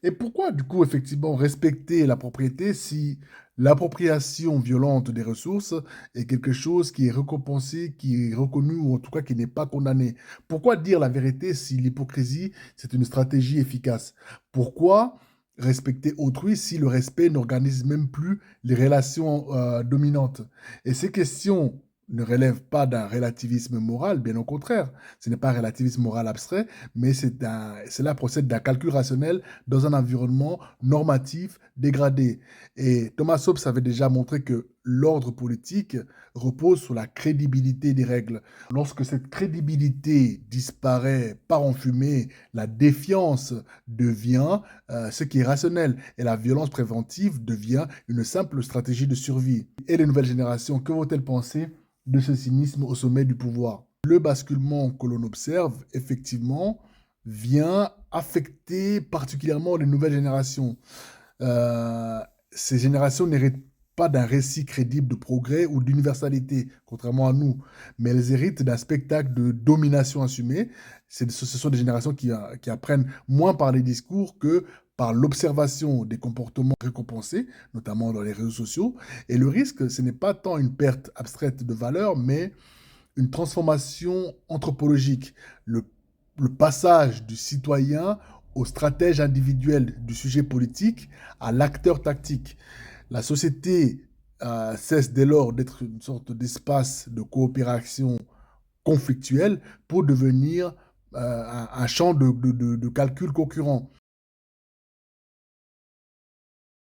Et pourquoi, du coup, effectivement, respecter la propriété si l'appropriation violente des ressources est quelque chose qui est récompensé, qui est reconnu ou en tout cas qui n'est pas condamné? Pourquoi dire la vérité si l'hypocrisie, c'est une stratégie efficace? Pourquoi respecter autrui si le respect n'organise même plus les relations dominantes? Et ces questions ne relèvent pas d'un relativisme moral, bien au contraire. Ce n'est pas un relativisme moral abstrait, mais cela procède d'un calcul rationnel dans un environnement normatif dégradé. Et Thomas Hobbes avait déjà montré que l'ordre politique repose sur la crédibilité des règles. Lorsque cette crédibilité disparaît, part en fumée, la défiance devient ce qui est rationnel et la violence préventive devient une simple stratégie de survie. Et les nouvelles générations, que vont-elles penser de ce cynisme au sommet du pouvoir? Le basculement que l'on observe, effectivement, vient affecter particulièrement les nouvelles générations. Euh, Ces générations n'héritent pas d'un récit crédible de progrès ou d'universalité, contrairement à nous, mais elles héritent d'un spectacle de domination assumée. Ce sont des générations qui apprennent moins par les discours que par l'observation des comportements récompensés, notamment dans les réseaux sociaux. Et le risque, ce n'est pas tant une perte abstraite de valeur, mais une transformation anthropologique, le, le passage du citoyen au stratège individuel du sujet politique à l'acteur tactique. La société cesse dès lors d'être une sorte d'espace de coopération conflictuelle pour devenir un champ de calcul concurrent.